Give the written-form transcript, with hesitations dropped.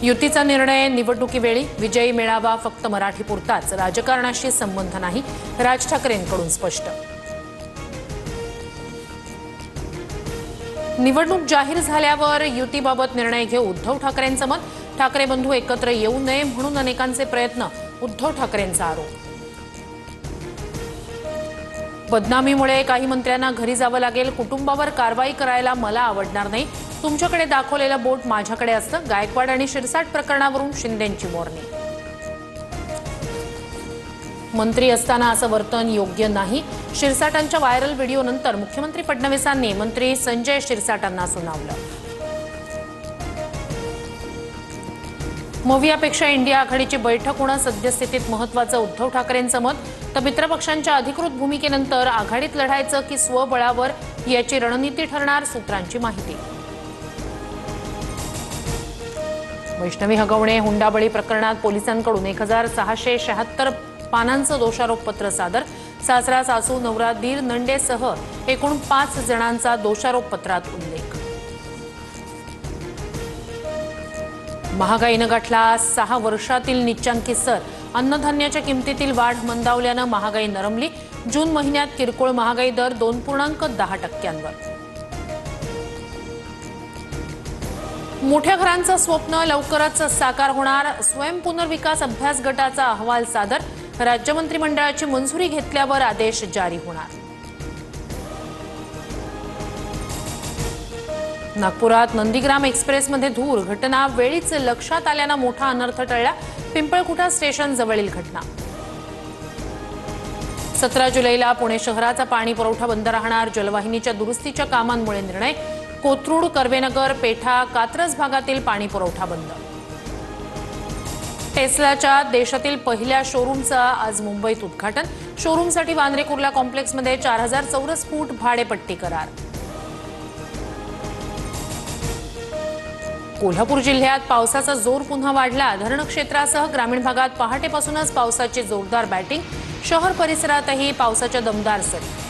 युतीचा निर्णय निवडणुकीवेळी विजयी मेळावा फक्त मराठीपुरताच, राजकारणाशी संबंध नाही, राज ठाकरेंकडून स्पष्ट। निवडणूक जाहीर झाल्यावर युतीबाबत निर्णय घेऊ उद्धव ठाकरेंचं मत। ठाकरे बंधू एकत्र येऊ नये म्हणून अनेकांचे प्रयत्न, उद्धव ठाकरेंचा आरोप। बदनामीमुळे काही मंत्र्यांना घरी जावं लागेल, कुटुंबावर कारवाई करायला मला आवडणार नाही, तुमच्याकडे दाखवलेलं बोट माझ्याकडे असतं। गायकवाड आणि शिरसाट प्रकरणावरून शिंदेंची वॉर्निंग। मंत्री असताना असं वर्तन योग्य नाही, शिरसाटांच्या व्हायरल व्हिडिओनंतर मुख्यमंत्री फडणवीसांनी मंत्री संजय शिरसाटांना सुनावलं। मवियापेक्षा इंडिया आघाडीची बैठक होणं सद्यस्थितीत महत्त्वाचं, उद्धव ठाकरेंचं मत। तर मित्रपक्षांच्या अधिकृत भूमिकेनंतर आघाडीत लढायचं की स्वबळावर याची रणनीती ठरणार, सूत्रांची माहिती। वैष्णवी हगवणे हुंडाबळी प्रकरणात पोलिसांकडून 1676 पानांचं दोषारोपपत्र सादर। सासरा, सासू, नवरा, दीर, नंडेसह एकूण 5 जणांचा दोषारोपपत्रात उल्लेख। महागाईनं गाठला 6 वर्षातील निच्चांकी सर, अन्नधान्याच्या किमतीतील वाढ मंदावल्यानं महागाई नरमली। जून महिन्यात किरकोळ महागाई दर 2.10%वर। मोठ्या घरांचं स्वप्न लवकरच साकार होणार, स्वयंपुनर्विकास अभ्यास गटाचा अहवाल सादर। राज्य मंत्रिमंडळाची मंजुरी घेतल्यावर आदेश जारी होणार। नागपुरात नंदीग्राम एक्सप्रेसमध्ये धूर, घटना वेळीच लक्षात आल्यानं मोठा अनर्थ टळला। पिंपळखुटा स्टेशन जवळील घटना। 17 जुलैला पुणे शहराचा पाणी पुरवठा बंद राहणार, जलवाहिनीच्या दुरुस्तीच्या कामांमुळे निर्णय। कोथरूड, कर्वेनगर, पेठा, कात्रज भागातील पाणी पुरवठा बंद। टेस्लाच्या देशातील पहिल्या शोरूमचं आज मुंबईत उद्घाटन। शोरूमसाठी वांद्रे कुर्ला कॉम्प्लेक्समध्ये 4000 चौरस फूट भाडेपट्टी करार। कोल्हापूर जिल्ह्यात पावसाचा जोर पुन्हा वाढला, धरण क्षेत्रासह ग्रामीण भागात पहाटेपासूनच पावसाची जोरदार बॅटिंग। शहर परिसरातही पावसाच्या दमदार सरी।